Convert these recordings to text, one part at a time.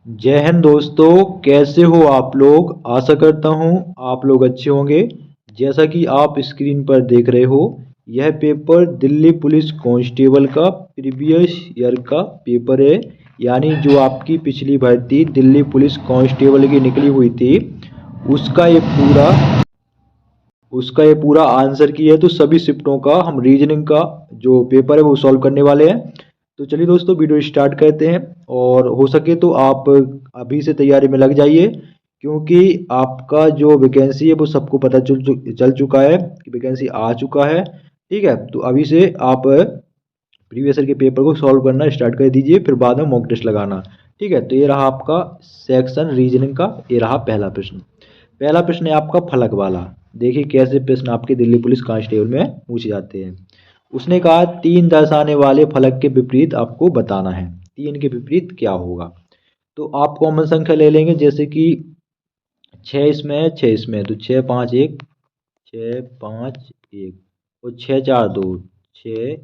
जय हिंद दोस्तों, कैसे हो आप लोग। आशा करता हूँ आप लोग अच्छे होंगे। जैसा कि आप स्क्रीन पर देख रहे हो, यह पेपर दिल्ली पुलिस कांस्टेबल का प्रीवियस ईयर का पेपर है। यानी जो आपकी पिछली भर्ती दिल्ली पुलिस कांस्टेबल की निकली हुई थी, उसका ये पूरा उसका ये पूरा आंसर की है। तो सभी शिफ्टों का हम रीजनिंग का जो पेपर है वो सॉल्व करने वाले हैं। तो चलिए दोस्तों, वीडियो स्टार्ट करते हैं। और हो सके तो आप अभी से तैयारी में लग जाइए, क्योंकि आपका जो वैकेंसी है वो सबको पता चल चुका है कि वैकेंसी आ चुका है। ठीक है, तो अभी से आप प्रीवियस ईयर के पेपर को सॉल्व करना स्टार्ट कर दीजिए, फिर बाद में मॉक टेस्ट लगाना। ठीक है, तो ये रहा आपका सेक्शन रीजनिंग का। ये रहा पहला प्रश्न। पहला प्रश्न है आपका फलक वाला। देखिए कैसे प्रश्न आपके दिल्ली पुलिस कांस्टेबल में पूछे जाते हैं। उसने कहा तीन दर्शाने वाले फलक के विपरीत आपको बताना है। तीन के विपरीत क्या होगा। तो आप कॉमन संख्या ले लेंगे, जैसे कि छः इसमें है, छः इसमें है, तो छः पाँच एक, छः पाँच एक, और छः चार दो, छः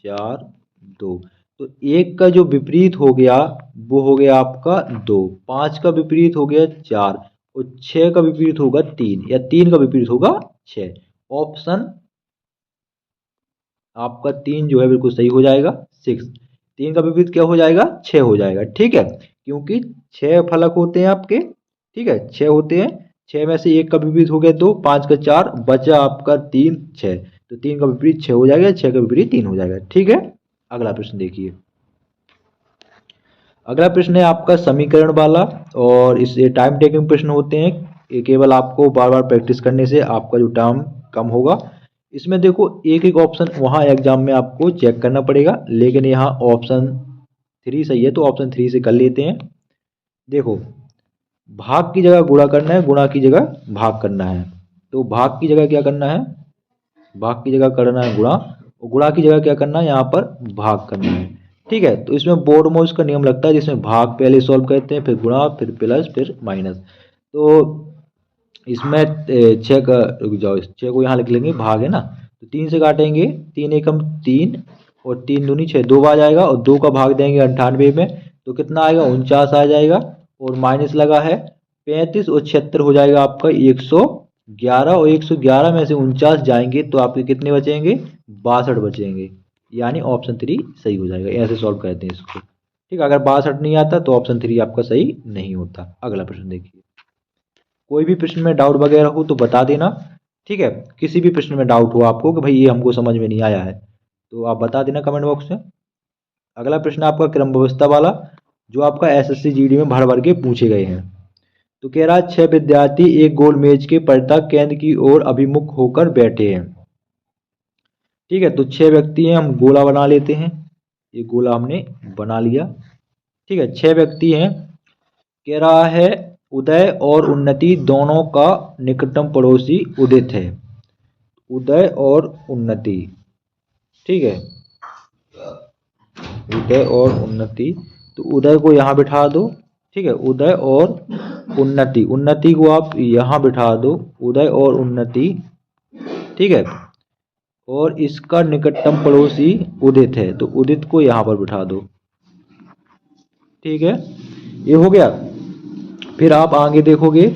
चार दो। तो एक का जो विपरीत हो गया वो हो गया आपका दो। पाँच का विपरीत हो गया चार, और छः का विपरीत होगा तीन, या तीन का विपरीत होगा छः। ऑप्शन आपका तीन जो है बिल्कुल सही हो जाएगा, सिक्स। तीन का विपरीत क्या हो जाएगा, छः हो जाएगा। ठीक है, क्योंकि छः फलक होते हैं आपके। ठीक है, छः होते हैं। छः में से एक का विपरीत हो गया दो, पाँच का चार, बचा आपका तीन, छः। तो तीन का विपरीत छः हो जाएगा, छः का विपरीत तीन हो जाएगा। ठीक है, अगला प्रश्न देखिए। अगला प्रश्न है आपका समीकरण वाला, और इससे टाइम टेकिंग प्रश्न होते हैं। ये केवल आपको बार बार प्रैक्टिस करने से आपका जो टाइम कम होगा। इसमें देखो एक एक ऑप्शन वहाँ एग्जाम में आपको चेक करना पड़ेगा, लेकिन यहाँ ऑप्शन थ्री सही है, तो ऑप्शन थ्री से कर लेते हैं। देखो, भाग की जगह गुणा करना है, गुणा की जगह भाग करना है। तो भाग की जगह क्या करना है, भाग की जगह करना है गुणा, और गुणा की जगह क्या करना है, यहाँ पर भाग करना है। ठीक है, तो इसमें बोर्ड मोड्स का नियम लगता है, जिसमें भाग पहले सॉल्व करते हैं, फिर गुणा, फिर प्लस, फिर माइनस। तो इसमें छः का, रुक जाओ, इस छः को यहाँ लिख लेंगे, भाग है ना, तो तीन से काटेंगे, तीन एकम तीन, और तीन दूनी छः, दो बार आएगा, और दो का भाग देंगे 98 में, तो कितना आएगा, 49 आ जाएगा। और माइनस लगा है 35, और 76 हो जाएगा आपका 111, और 111 में से 49 जाएंगे तो आपके कितने बचेंगे, 62 बचेंगे। यानी ऑप्शन थ्री सही हो जाएगा। ऐसे सॉल्व करते हैं इसको। ठीक है, अगर 62 नहीं आता तो ऑप्शन थ्री आपका सही नहीं होता। अगला प्रश्न देखिए। कोई भी प्रश्न में डाउट वगैरह हो तो बता देना। ठीक है, किसी भी प्रश्न में डाउट हो आपको कि भाई ये हमको समझ में नहीं आया है, तो आप बता देना कमेंट बॉक्स में। अगला प्रश्न आपका क्रम व्यवस्था वाला, जो आपका एसएससी जीडी में भर भर के पूछे गए हैं। तो कह रहा है छह विद्यार्थी एक गोल मेज के परितः केंद्र की ओर अभिमुख होकर बैठे हैं। ठीक है, तो छह व्यक्ति हैं, हम गोला बना लेते हैं। ये गोला हमने बना लिया। ठीक है, छह व्यक्ति हैं। कह रहा है उदय और उन्नति दोनों का निकटतम पड़ोसी उदित है। उदय और उन्नति, ठीक है, उदय और उन्नति। तो उदय को यहाँ बिठा दो। ठीक है, उदय और उन्नति, उन्नति को आप यहाँ बिठा दो, उदय और उन्नति। ठीक है, और इसका निकटतम पड़ोसी उदित है, तो उदित को यहाँ पर बिठा दो। ठीक है, ये हो गया। फिर आप आगे देखोगे,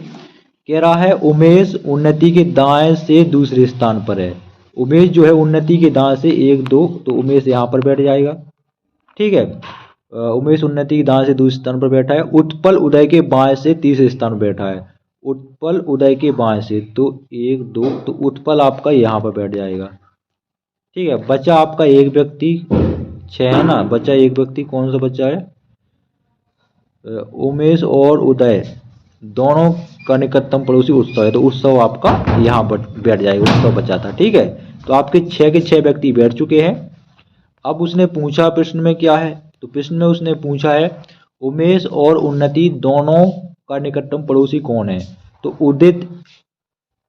कह रहा है उमेश उन्नति के दाएं से दूसरे स्थान पर है। उमेश जो है उन्नति के दाएं से एक दो, तो उमेश यहाँ पर बैठ जाएगा। ठीक है, उमेश उन्नति के दाएं से दूसरे स्थान पर बैठा है। उत्पल उदय के बाएं से तीसरे स्थान पर बैठा है। उत्पल उदय के बाएं से, तो एक दो, तो उत्पल आपका यहाँ पर बैठ जाएगा। ठीक है, बचा आपका एक व्यक्ति, छह है ना, बचा एक व्यक्ति, कौन सा बच्चा है, उमेश और उदय दोनों का निकटतम पड़ोसी उत्सव है, तो उत्सव आपका यहाँ पर बैठ जाएगा, उत्सव बचा था। ठीक है, तो आपके छह के छह व्यक्ति बैठ चुके हैं। अब उसने पूछा प्रश्न में क्या है, तो प्रश्न में उसने पूछा है उमेश और उन्नति दोनों का निकटतम पड़ोसी कौन है। तो उदित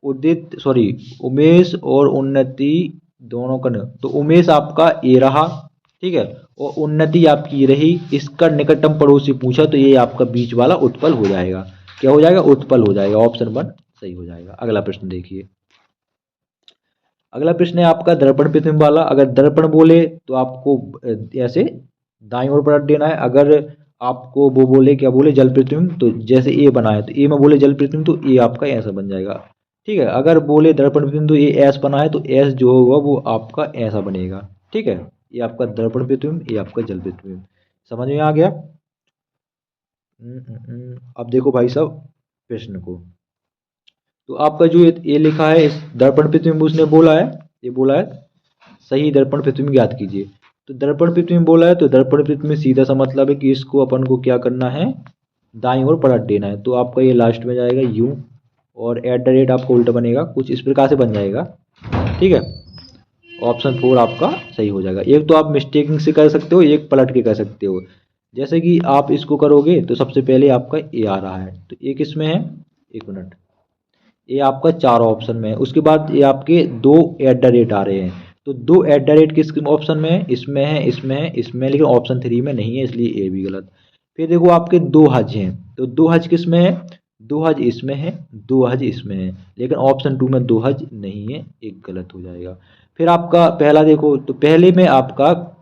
उदित सॉरी उमेश और उन्नति दोनों का तो उमेश आपका ए रहा। ठीक है, और उन्नति आपकी रही। इसका निकटतम पड़ोसी पूछा, तो ये आपका बीच वाला उत्पल हो जाएगा। क्या हो जाएगा, उत्पल हो जाएगा। ऑप्शन वन सही हो जाएगा। अगला प्रश्न देखिए। अगला प्रश्न है आपका दर्पण प्रतिबिंब वाला। अगर दर्पण बोले तो आपको ऐसे दाईं ओर पलट देना है। अगर आपको वो बोले, क्या बोले, जल प्रतिबिंब, तो जैसे ए बना है तो ए में बोले जल प्रतिबिंब तो ए आपका ऐसा बन जाएगा। ठीक है, अगर बोले दर्पण प्रतिबिंब तो ये एस बना है तो एस जो होगा वो आपका ऐसा बनेगा। ठीक है, ये आपका दर्पण प्रतिबिंब, ये आपका जल प्रतिबिंब। समझ में आ गया? अब देखो भाई साहब प्रश्न को, तो आपका जो ये लिखा है इस दर्पण प्रतिबिंब उसने बोला है, ये बोला है सही दर्पण प्रतिबिंब ज्ञात कीजिए। तो दर्पण प्रतिबिंब बोला है तो दर्पण प्रतिबिंब सीधा सा मतलब है कि इसको अपन को क्या करना है, दाईं ओर पलट देना है। तो आपका ये लास्ट में जाएगा यू, और एट द रेट आपका उल्टा बनेगा, कुछ इस प्रकार से बन जाएगा। ठीक है, ऑप्शन 4 आपका सही हो जाएगा। एक तो आप मिस्टेकिंग से कर सकते हो, एक पलट के कर सकते हो। जैसे कि आप इसको करोगे तो सबसे पहले आपका ए आ रहा है, तो एक इसमें है, एक मिनट, ये आपका 4 ऑप्शन में है। उसके बाद ये आपके 2 एट द रेट आ रहे हैं, तो 2 एट द रेट किस ऑप्शन में है, इसमें है, इसमें है, इसमें है, लेकिन ऑप्शन 3 में नहीं है, इसलिए ए भी गलत। फिर देखो आपके 2 हज हैं, तो 2 हज किस में है, 2 हज इसमें है, 2 हज इसमें है, लेकिन ऑप्शन 2 में 2 हज नहीं है, एक गलत हो जाएगा। फिर आपका पहला देखो, तो पहले में आपका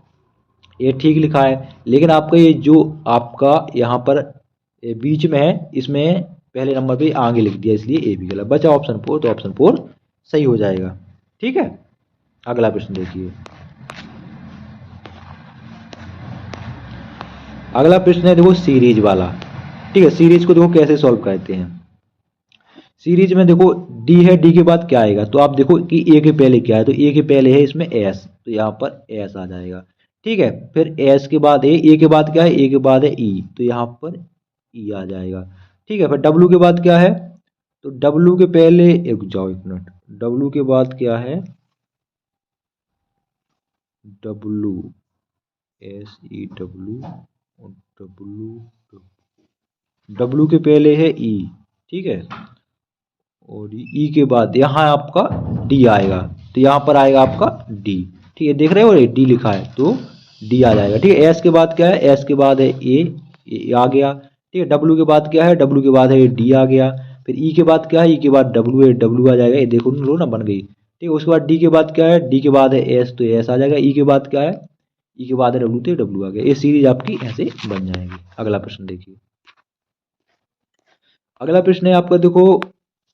ये ठीक लिखा है, लेकिन आपका ये जो आपका यहाँ पर बीच में है, इसमें पहले नंबर पे आगे लिख दिया, इसलिए ए भी गलत बचा। ऑप्शन 4, तो ऑप्शन 4 सही हो जाएगा। ठीक है, अगला प्रश्न देखिए। अगला प्रश्न है देखो सीरीज वाला। ठीक है, सीरीज को देखो कैसे सॉल्व करते हैं। सीरीज में देखो डी है, डी के बाद क्या आएगा, तो आप देखो कि ए के पहले क्या है, तो ए के पहले है इसमें एस, तो यहाँ पर एस आ जाएगा। ठीक है, फिर एस के बाद ए के बाद क्या है, ए के बाद है ई, तो यहाँ पर ई आ जाएगा। ठीक है, फिर डब्ल्यू के बाद क्या है, तो डब्ल्यू के पहले एक जाओ, एक मिनट, डब्ल्यू के बाद क्या है, डब्ल्यू, एस ई डब्ल्यू, और डब्ल्यू, डब्ल्यू के पहले है ई। ठीक है, और ई के बाद यहाँ आपका डी आएगा, तो यहाँ पर आएगा आपका डी। ठीक है, देख रहे हो ये डी लिखा है, तो डी आ जाएगा। ठीक है, एस के बाद क्या है, एस के बाद है ए आ गया। ठीक है, डब्ल्यू के बाद क्या है, डब्ल्यू के बाद है डी आ गया। फिर ई के बाद क्या है, ई के बाद डब्ल्यू है, डब्ल्यू आ जाएगा, ये देखो लो ना बन गई। ठीक है, उसके बाद डी के बाद क्या है, डी के बाद है एस, तो एस आ जाएगा। ई के बाद क्या है, ई के बाद है डब्ल्यू, तो डब्ल्यू आ गया। ये सीरीज आपकी ऐसे बन जाएगी। अगला प्रश्न देखिए। अगला प्रश्न है आपका देखो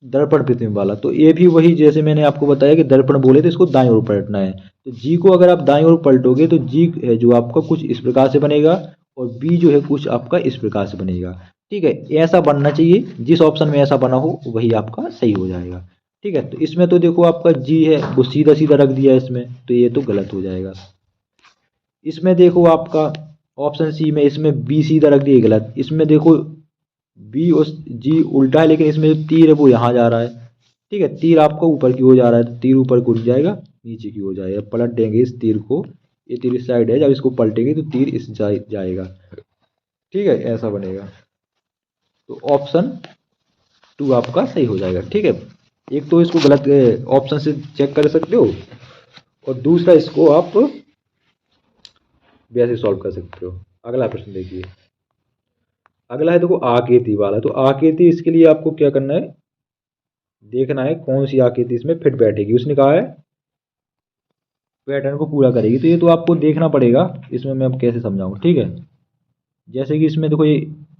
दर्पण प्रतिबिंब वाला, तो ये भी वही जैसे मैंने आपको बताया कि दर्पण बोले तो इसको दाईं ओर पलटना है। तो जी को अगर आप दाईं ओर पलटोगे तो जी है जो आपका कुछ इस प्रकार से बनेगा, और बी जो है कुछ आपका इस प्रकार से बनेगा। ठीक है, ऐसा बनना चाहिए, जिस ऑप्शन में ऐसा बना हो वही आपका सही हो जाएगा। ठीक है, तो इसमें तो देखो आपका जी है वो सीधा सीधा रख दिया इसमें, तो ये तो गलत हो जाएगा। इसमें देखो आपका ऑप्शन सी में, इसमें बी सीधा रख दिया, गलत। इसमें देखो बी और जी उल्टा है, लेकिन इसमें जो तीर है वो यहाँ जा रहा है। ठीक है, तीर आपका ऊपर की ओर जा रहा है, तो तीर ऊपर को उठ जाएगा, नीचे की ओर जाएगा। पलट देंगे इस तीर को, ये तीर इस साइड है, जब इसको पलटेंगे तो तीर इस जाएगा। ठीक है, ऐसा बनेगा। तो ऑप्शन 2 आपका सही हो जाएगा। ठीक है, एक तो इसको गलत ऑप्शन से चेक कर सकते हो, और दूसरा इसको आप वैसे सॉल्व कर सकते हो। अगला प्रश्न देखिए। अगला है देखो आकृति वाला, तो आकृति, इसके लिए आपको क्या करना है, देखना है कौन सी आकृति इसमें फिट बैठेगी। उसने कहा है पैटर्न को पूरा करेगी, तो ये तो आपको देखना पड़ेगा, इसमें मैं अब कैसे समझाऊं। ठीक है, जैसे कि इसमें देखो ये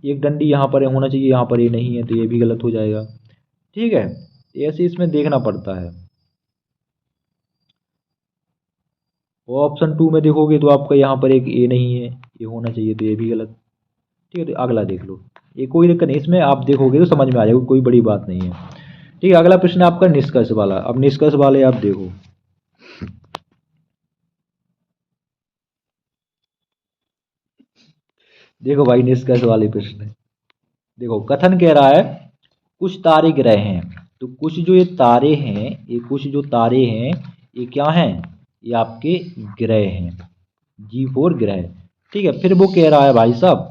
एक डंडी यहाँ पर होना चाहिए, यहाँ पर ये नहीं है, तो ये भी गलत हो जाएगा। ठीक है, ऐसे इसमें देखना पड़ता है। ऑप्शन 2 में देखोगे तो आपका यहाँ पर एक ए नहीं है, ये होना चाहिए, तो ये भी गलत। ठीक है, तो अगला देख लो, ये कोई दिक्कत नहीं, इसमें आप देखोगे तो समझ में आ जाएगा, कोई बड़ी बात नहीं है। ठीक है, अगला प्रश्न है आपका निष्कर्ष वाला। अब निष्कर्ष वाले आप देखो, देखो भाई निष्कर्ष वाले प्रश्न देखो, कथन कह रहा है कुछ तारे ग्रह हैं, तो कुछ जो ये तारे हैं, ये कुछ जो तारे हैं ये क्या हैं, ये आपके ग्रह हैं, G4 ग्रह। ठीक है, फिर वो कह रहा है भाई साहब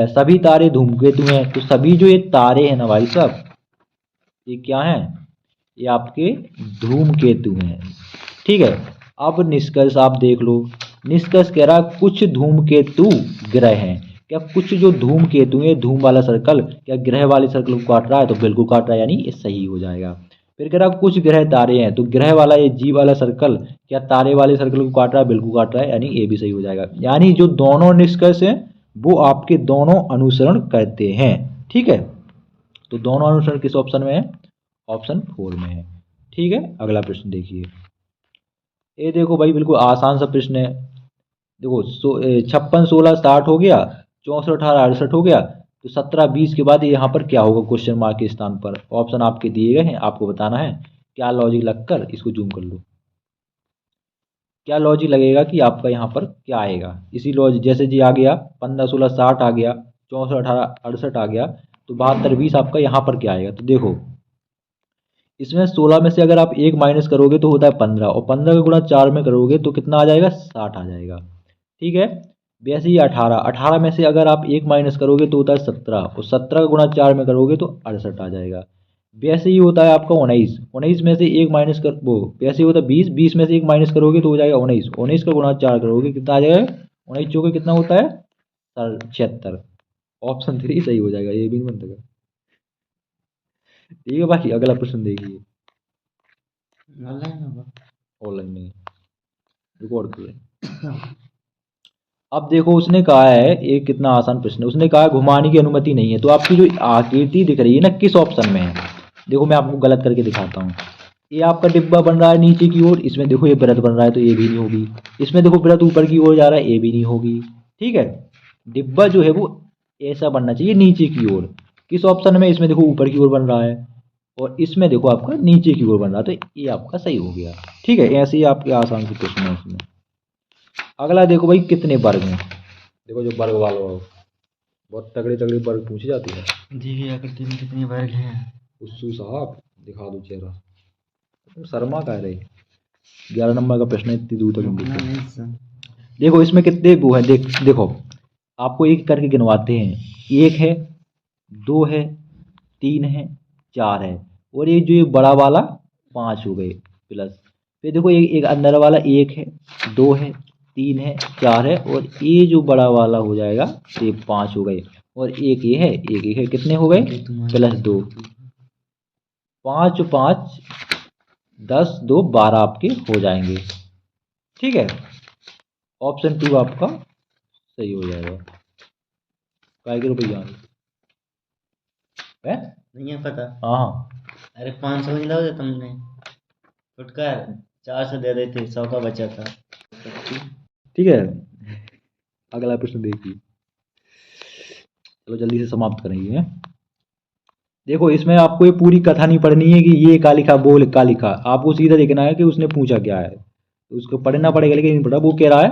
सभी तारे धूमकेतु हैं, तो सभी जो ये तारे हैं ना भाई साहब, ये क्या हैं, ये आपके धूमकेतु हैं। ठीक है, अब निष्कर्ष आप देख लो। निष्कर्ष कह रहा है कुछ धूमकेतु ग्रह हैं, क्या कुछ जो धूमकेतु है, धूम वाला सर्कल क्या ग्रह वाले सर्कल को काट रहा है, तो बिल्कुल काट रहा है, यानी ये सही हो जाएगा। फिर कह रहा है कुछ ग्रह तारे हैं, तो ग्रह वाला ये जी वाला सर्कल क्या तारे वाले सर्कल को काट रहा है, बिल्कुल काट रहा है, यानी ये भी सही हो जाएगा। यानी जो दोनों निष्कर्ष हैं वो आपके दोनों अनुसरण करते हैं। ठीक है, तो दोनों अनुसरण किस ऑप्शन में है? ऑप्शन 4 में है। ठीक है, अगला प्रश्न देखिए। ये देखो भाई बिल्कुल आसान सा प्रश्न है। देखो 56 16 60 हो गया, 64 18 68 हो गया, तो 17 20 के बाद यहाँ पर क्या होगा क्वेश्चन मार्क के स्थान पर? ऑप्शन आपके दिए गए हैं, आपको बताना है क्या लॉजिक लगकर। इसको जूम कर लो, क्या लॉजिक लगेगा कि आपका यहाँ पर क्या आएगा। इसी लॉजिक जैसे जी आ गया 15 16 60 आ गया, 64 18 68 आ गया, तो 72 20 आपका यहाँ पर क्या आएगा? तो देखो इसमें 16 में से अगर आप एक माइनस करोगे तो होता है 15, और 15 का गुणा 4 में करोगे तो कितना आ जाएगा? 60 आ जाएगा। ठीक है, वैसे ही 18 18 में से अगर आप एक माइनस करोगे तो होता है 17, और 17 का गुणा 4 में करोगे तो 68 आ जाएगा। वैसे ही होता है आपका 19 19 में से एक माइनस कर वो वैसे ही होता है 20 20 में से एक माइनस करोगे तो हो जाएगा 19 19 का गुणा 4 करोगे कितना आ जाएगा? 19 चौके कितना होता है? 76। ऑप्शन 3 सही हो जाएगा, ये भी नहीं बनता। ठीक है भाई, अगला प्रश्न देखिए। ऑनलाइन नहीं, रिकॉर्ड कर। अब देखो उसने कहा है, एक कितना आसान प्रश्न है। उसने कहा घुमाने की अनुमति नहीं है, तो आपकी जो आकृति दिख रही है ना किस ऑप्शन में है? देखो मैं आपको गलत करके दिखाता हूँ। ये आपका डिब्बा बन रहा है नीचे की ओर, इसमें देखो ये वृत्त बन रहा है तो ये भी नहीं होगी। इसमें देखो वृत्त ऊपर की ओर जा रहा है, ये भी नहीं होगी। ठीक है, डिब्बा जो है वो ऐसा बनना चाहिए नीचे की ओर। किस ऑप्शन में? इसमें देखो ऊपर की ओर बन रहा है, और इसमें देखो आपका नीचे की ओर बन रहा है, तो ये आपका सही हो गया। ठीक है, ऐसे ही आपके आसान से प्रश्न है इसमें। अगला देखो भाई कितने वर्ग हैं। देखो जो वर्ग वाला हो, बहुत तगड़ी तगड़ी वर्ग पूछी जाती है। जी आकृति में कितने वर्ग हैं? उस्सू साहब दिखा दो चेहरा, तुम शर्मा कह रहे। 11 नंबर का प्रश्न है, इतनी दूर तक देखो। देखो इसमें कितने वो है, देखो आपको एक करके गिनवाते हैं। एक है, दो है, तीन है, चार है, और ये जो ये बड़ा वाला 5 हो गए प्लस। फिर देखो एक अंदर वाला एक है, दो है, तीन है, चार है, और ये जो बड़ा वाला हो जाएगा ये 5 हो गए, और एक ये है, एक है, कितने हो गए? प्लस 2। 5 5 10 2 12 आपके हो जाएंगे। ठीक है, ऑप्शन 2 आपका सही हो जाएगा। काय के रुपये है? नहीं है पता। हाँ, अरे 500 नहीं लोगे तुमने, फुटकर 400 दे देते, 100 का बचा था। ठीक है, अगला प्रश्न देखिए। चलो जल्दी से समाप्त करेंगे। देखो इसमें आपको ये पूरी कथा नहीं पढ़नी है कि ये का लिखा वो का लिखा, आपको सीधा देखना है कि उसने पूछा क्या है, तो उसको पढ़ना पड़ेगा, लेकिन नहीं पढ़ा। वो कह रहा है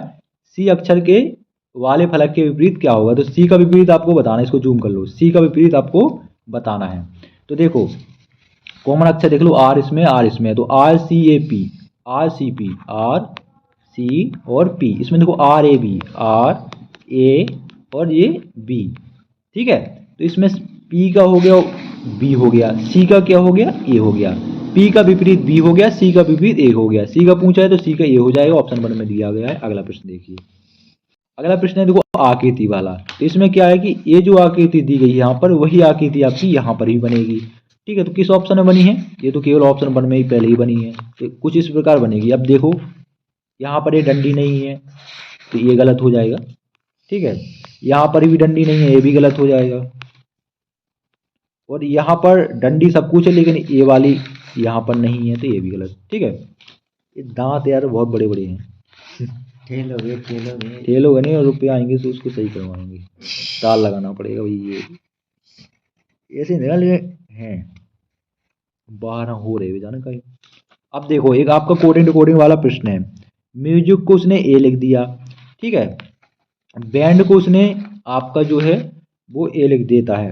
सी अक्षर के वाले फलक के विपरीत क्या होगा, तो सी का विपरीत आपको बताना है। इसको जूम कर लो, सी का विपरीत आपको बताना है। तो देखो कॉमन अक्षर देख लो, आर इसमें, आर इसमें, तो R C A P, R C P, R C और पी। इसमें देखो R A B, R A और ये बी। ठीक है, तो इसमें पी का हो गया, बी हो गया, सी का क्या हो गया? ए हो गया। पी का विपरीत बी हो गया, सी का विपरीत ए हो गया। सी का पूछा है तो सी का ए हो जाएगा, ऑप्शन 1 में दिया गया है। अगला प्रश्न देखिए। अगला प्रश्न है देखो आकृति वाला। तो इसमें क्या है कि ये जो आकृति दी गई है यहाँ पर, वही आकृति आपकी यहाँ पर भी बनेगी। ठीक है, तो किस ऑप्शन में बनी है? ये तो केवल ऑप्शन 1 में ही पहले ही बनी है, तो कुछ इस प्रकार बनेगी। अब देखो यहाँ पर ये डंडी नहीं है तो ये गलत हो जाएगा। ठीक है, यहाँ पर भी डंडी नहीं है, ये भी गलत हो जाएगा। और यहाँ पर डंडी सब कुछ है लेकिन ये वाली यहाँ पर नहीं है, तो ये भी गलत। ठीक है, ये दांत यार बहुत बड़े बड़े हैं। ठेलोगे ठेलोगे नहीं, और रुपये आएंगे तो उसको सही करवाएंगे, तार लगाना पड़ेगा भाई। ये ऐसे निकल हैं बाहर हो रहे जाने का। अब देखो एक आपका कोडिंग डिकोडिंग वाला प्रश्न है। म्यूजिक को उसने ए लिख दिया, ठीक है, बैंड को उसने आपका जो है वो ए लिख देता है।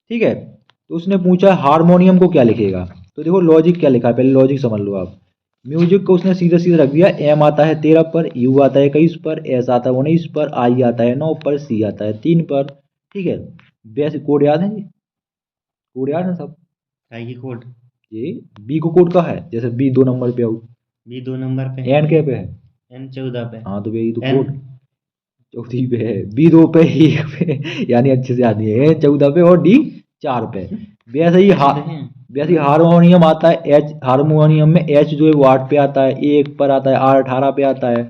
ठीक है, तो उसने पूछा हारमोनियम को क्या लिखेगा। तो देखो लॉजिक क्या लिखा है, पहले लॉजिक समझ लो आप। म्यूजिक को उसने सीधा सीधा रख दिया, एम आता है 13 पर, यू आता है 21 पर, एस आता है 19 पर, आई आता है 9 पर, सी आता है 3 पर। ठीक है, वैसे कोड याद है जी, कोड याद है सब? आई की कोड, ये बी को कोड का है, जैसे बी 2 नंबर पे आउट, बी 2 नंबर पे, एन के पे है, एन 14 पे। हाँ तो भाई तो कोड चौथी पे है, बी 2 पे, एक पे, यानी अच्छे से आती है, 14 पे और डी 4 पे। वैसे ही हारमोनियम आता है एच, हारमोनियम में एच जो है वो 8 पे आता है, ए 1 पर आता है, आर 18 पे आता है।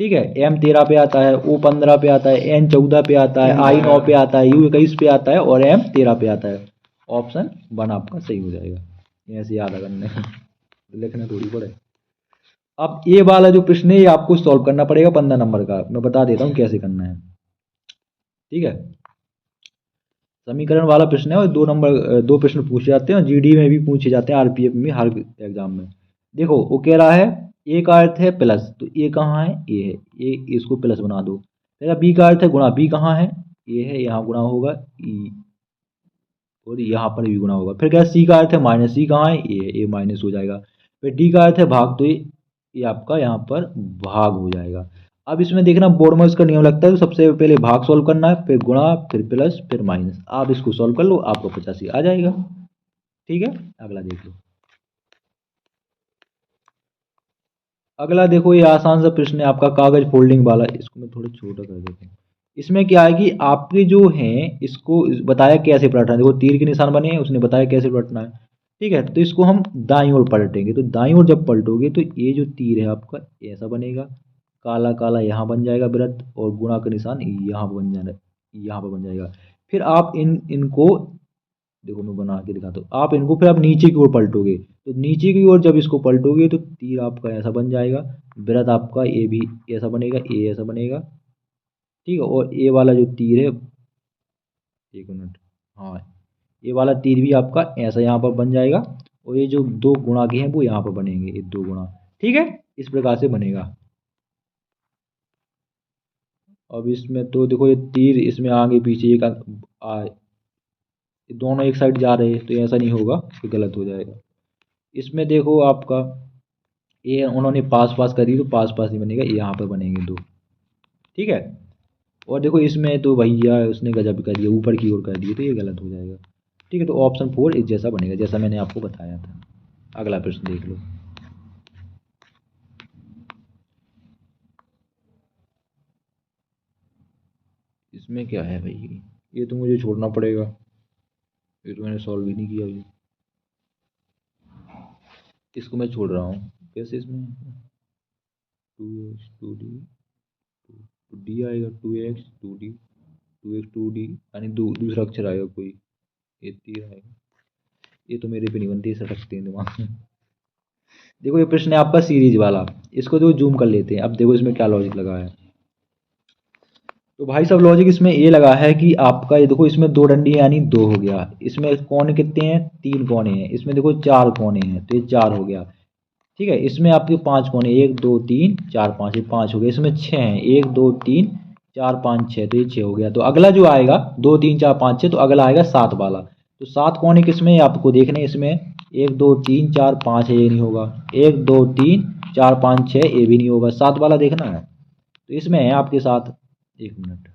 ठीक है। M 13 पे आता है, O 15 पे आता है, N 14 पे आता है, I 9 पे आता है, U 21 पे आता है और M 13 पे आता है। ऑप्शन 1 आपका सही हो जाएगा। ऐसे याद करने लिखना थोड़ी पड़े। अब ये वाला जो प्रश्न है ये आपको सॉल्व करना पड़ेगा 15 नंबर का। मैं बता देता हूँ कैसे करना है। ठीक है, समीकरण वाला प्रश्न है और 2 प्रश्न पूछे जाते हैं और जीडी में भी पूछे जाते हैं, आरपीएफ में, हर एग्जाम में। देखो वो कह रहा है ए का अर्थ है प्लस, तो ए कहाँ है, ए है, ए इसको प्लस बना दो। फिर बी का अर्थ है गुणा, बी कहाँ है, ए है, यहाँ गुणा होगा ई, और यहाँ पर भी गुणा होगा। फिर क्या, सी का अर्थ है माइनस, सी कहाँ है, ए माइनस हो जाएगा। फिर डी का अर्थ है भाग, तो ये आपका यहाँ पर भाग हो जाएगा। अब इसमें देखना बोर्डमोस का नियम लगता है, तो सबसे पहले भाग सॉल्व करना है, फिर गुणा, फिर प्लस, फिर माइनस। आप इसको सॉल्व कर लो, आपको 85 आ जाएगा। ठीक है, अगला देख लो। अगला देखो, ये आसान सा प्रश्न है आपका कागज फोल्डिंग वाला। इसको मैं थोड़ा छोटा कर देता हूँ। इसमें क्या है कि आपके जो हैं इसको बताया कैसे पलटना है। देखो तीर के निशान बने हैं, उसने बताया कैसे पलटना है। ठीक है, तो इसको हम दाईं ओर पलटेंगे। तो दाईं ओर जब पलटोगे तो ये जो तीर है आपका ऐसा बनेगा, काला काला यहाँ बन जाएगा वृत्त, और गुणा का निशान यहाँ पर बन जाना, यहाँ पर बन जाएगा। फिर आप इनको देखो, मैं बना के दिखाता हूँ। आप इनको फिर आप नीचे की ओर पलटोगे, तो नीचे की ओर जब इसको पलटोगे तो तीर आपका ऐसा बन जाएगा, वृत्त आपका ये भी ऐसा बनेगा, ये ऐसा बनेगा। ठीक है, और ये वाला जो तीर है, एक मिनट, हाँ, ये वाला तीर भी आपका ऐसा यहाँ पर बन जाएगा, और ये जो 2 गुणा के हैं वो यहाँ पर बनेंगे, ये 2 गुणा। ठीक है, इस प्रकार से बनेगा। अब इसमें तो देखो ये तीर इसमें आगे पीछे एक दोनों एक साइड जा रहे हैं, तो ऐसा नहीं होगा, ये गलत हो जाएगा। इसमें देखो आपका ये उन्होंने पास पास करी, तो पास पास नहीं बनेगा, यहाँ पर बनेंगे 2। ठीक है, और देखो इसमें तो भैया उसने गजब कर दिया, ऊपर की ओर कर दिया, तो ये गलत हो जाएगा। ठीक है, तो ऑप्शन 4 इस जैसा बनेगा, जैसा मैंने आपको बताया था। अगला प्रश्न देख लो। इसमें क्या है भाई, ये तो मुझे छोड़ना पड़ेगा, ये तो मैंने सॉल्व भी नहीं किया अभी। इसको मैं छोड़ रहा हूँ। कैसे, इसमें 2x 2d, 2d आएगा, 2x 2d, 2x 2d, यानी दूसरा अक्षर आएगा कोई, ये तीर आएगा। ये तो मेरे पे नहीं बनती, सटकते हैं दिमाग में। देखो ये प्रश्न है आपका सीरीज वाला, इसको तो जूम कर लेते हैं। अब देखो इसमें क्या लॉजिक लगा है। तो भाई साहब लॉजिक इसमें ये लगा है कि आपका ये देखो, इसमें 2 डंडी है यानी 2 हो गया। इसमें कोने कितने हैं, 3 कोने हैं। इसमें देखो 4 कोने हैं, तो ये 4 हो गया। ठीक है, इसमें आपके 5 कोने, 1 2 3 4 5, ये 5 हो गया। इसमें 6 हैं, 1 2 3 4 5 6, तो ये 6 हो गया। तो अगला जो आएगा 2 3 4 5 6, तो अगला आएगा 7 वाला। तो 7 कोने किसमें है आपको देखने, इसमें 1 2 3 4 5 है, ये नहीं होगा। 1 2 3 4 5 6, ये भी नहीं होगा। 7 वाला देखना है, तो इसमें है आपके 7। एक मिनट,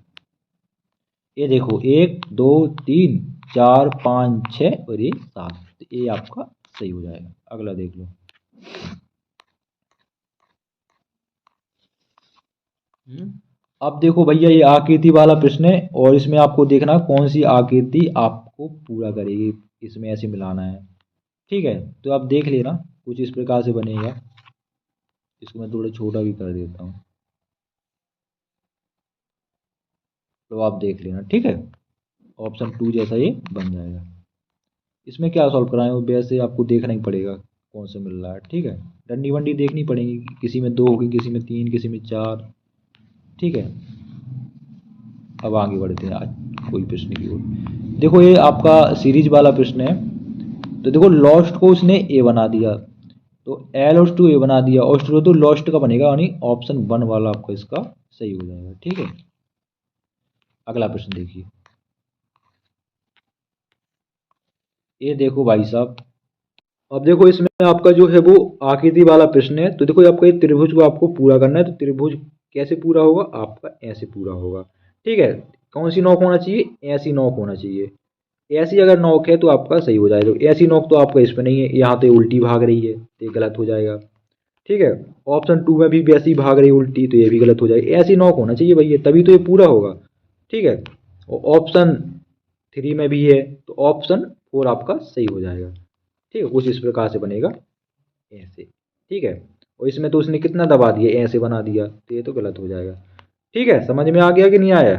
ये देखो 1 2 3 4 5 6 और ये 7, तो ये आपका सही हो जाएगा। अगला देख लो। अब देखो भैया ये आकृति वाला प्रश्न है, और इसमें आपको देखना कौन सी आकृति आपको पूरा करेगी, इसमें ऐसे मिलाना है। ठीक है, तो आप देख लेना, कुछ इस प्रकार से बनेगा। इसको मैं थोड़ा छोटा भी कर देता हूँ, तो आप देख लेना। ठीक है, ऑप्शन 2 जैसा ये बन जाएगा। इसमें क्या सॉल्व कराएं, वो वैसे आपको देखना ही पड़ेगा कौन सा मिल रहा है। ठीक है, डंडी वंडी देखनी पड़ेगी, किसी में 2 होगी, किसी में 3, किसी में 4। ठीक है, अब आगे बढ़ते हैं आज कोई प्रश्न की ओर। देखो ये आपका सीरीज वाला प्रश्न है। तो देखो लॉस्ट को उसने ए बना दिया, तो एल और टू ए बना दिया, और तो लॉस्ट का बनेगा, यानी ऑप्शन 1 वाला आपका इसका सही हो जाएगा। ठीक है, अगला प्रश्न देखिए। ये देखो भाई साहब, अब देखो इसमें आपका जो है वो आकृति वाला प्रश्न है। तो देखो ये आपका ये त्रिभुज को आपको पूरा करना है। तो त्रिभुज कैसे पूरा होगा, आपका ऐसे पूरा होगा। ठीक है, कौन सी नोक होना चाहिए, ऐसी नोक होना चाहिए। ऐसी अगर नोक है तो आपका सही हो जाएगा। तो ऐसी नोक तो आपका इसमें नहीं है, यहाँ तो उल्टी भाग रही है, तो ये गलत हो जाएगा। ठीक है, ऑप्शन 2 में भी वैसी भाग रही उल्टी, तो ये भी गलत हो जाएगी। ऐसी नोक होना चाहिए भैया, तभी तो ये पूरा होगा। ठीक है, और ऑप्शन 3 में भी है, तो ऑप्शन 4 आपका सही हो जाएगा। ठीक है, कुछ इस प्रकार से बनेगा ऐसे। ठीक है, और इसमें तो उसने कितना दबा दिया, ऐसे बना दिया, तो ये तो गलत हो जाएगा। ठीक है, समझ में आ गया कि नहीं आया?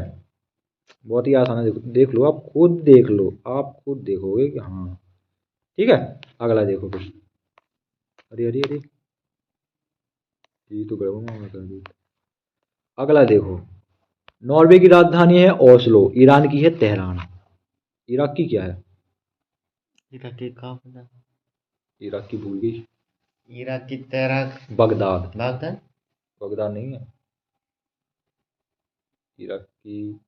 बहुत ही आसान है, देखो देख लो, आप खुद देख लो, आप खुद देखोगे कि हाँ। ठीक है, अगला देखो प्रश्न। अरे अरे अरे, ये तो गड़बड़ में कर दी। अगला देखो, नॉर्वे की राजधानी है ओस्लो, ईरान की है तेहरान, इराक की क्या है? इराक की कहाँ पता? इराक की भूल गई। इराक की तैराक बगदाद। बागदाद। बगदाद नहीं है, इराक की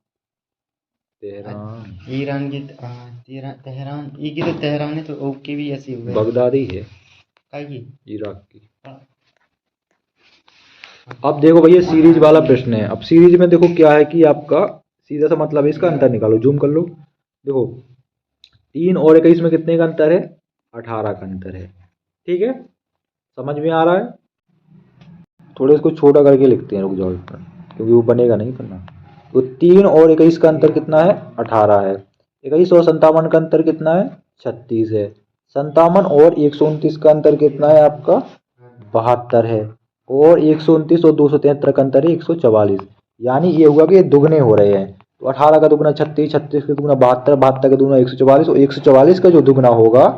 तेहरान। ईरान की तेहरान, ये की तो तेहरान है, तो ओके भी ऐसी हो गई। बगदाद ही है का की इराक की। अब देखो भैया, सीरीज वाला प्रश्न है। अब सीरीज में देखो क्या है कि आपका सीधा सा मतलब है, इसका अंतर निकालो, जूम कर लो। देखो 3 और 21 में कितने का अंतर है? 18 का अंतर है। ठीक है, समझ में आ रहा है? थोड़े इसको छोटा करके लिखते हैं, रुक जाओ इस पर, क्योंकि वो बनेगा नहीं पन्ना। तो 3 और 21 का अंतर कितना है? 18 है। 21 और 57 का अंतर कितना है? 36 है। 57 और 129 का अंतर कितना है आपका? 72 है। और 129 और 273 का अंतर है 144। यानी ये हुआ कि ये दुगने हो रहे हैं। तो 18 का दुगना 36, 36 का दुगना 72, 72 का दुगना 144, और 144 का जो दुगना होगा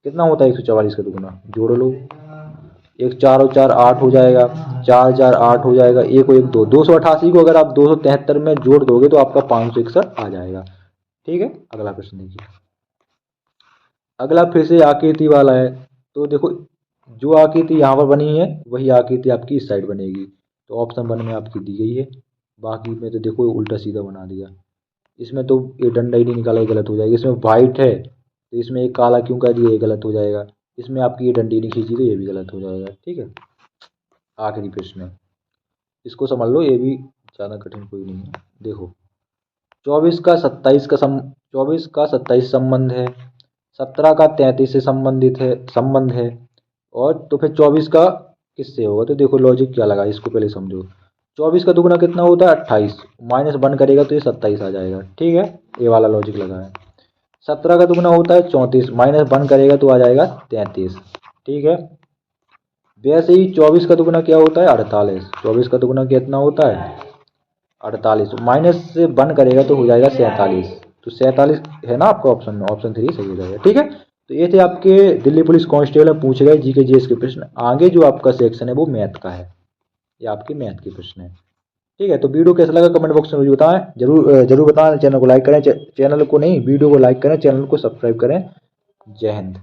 कितना होता है? 144 का दुगना जोड़ लो, एक 4 और 4 8 हो जाएगा, 4 4 8 हो जाएगा, एक और एक 2, 288 को अगर आप 273 में जोड़ दोगे तो आपका 561 आ जाएगा। ठीक है, अगला प्रश्न देखिए। अगला फिर से आकृति वाला है। तो देखो, जो आकृति यहाँ पर बनी है वही आकृति आपकी इस साइड बनेगी। तो ऑप्शन 1 में आपकी दी गई है। बाकी में तो देखो उल्टा सीधा बना दिया। इसमें तो ये डंडा ही नहीं निकाला, ये गलत हो जाएगा। इसमें वाइट है तो इसमें एक काला क्यों कर दिया, ये गलत हो जाएगा। इसमें आपकी ये डंडी नहीं खींची तो ये भी गलत हो जाएगा। ठीक है, आखिरी प्रश्न है, इसको समझ लो, ये भी ज़्यादा कठिन कोई नहीं है। देखो 24 का 27 संबंध है, 17 का 33 से संबंध है। और तो फिर 24 का किससे होगा? तो देखो लॉजिक क्या लगा, इसको पहले समझो। 24 का दुगना कितना होता है? 28, माइनस 1 करेगा तो ये 27 आ जाएगा। ठीक है, ये वाला लॉजिक लगा है। 17 का दुगना होता है 34, माइनस 1 करेगा तो आ जाएगा 33। ठीक है, वैसे ही 24 का दुगना क्या होता है? 48। 24 का दुगना कितना होता है? 48, माइनस से 1 करेगा तो हो जाएगा 47। तो 47 है ना आपका ऑप्शन में, ऑप्शन 3 सही हो जाएगा। ठीक है, तो ये थे आपके दिल्ली पुलिस कांस्टेबल में पूछे गए जीके जीएस के प्रश्न। आगे जो आपका सेक्शन है वो मैथ का है, ये आपके मैथ के प्रश्न है। ठीक है, तो वीडियो कैसा लगा कमेंट बॉक्स में मुझे बताएं, जरूर बताएं। चैनल को लाइक करें, चैनल को नहीं वीडियो को लाइक करें, चैनल को सब्सक्राइब करें। जय हिंद।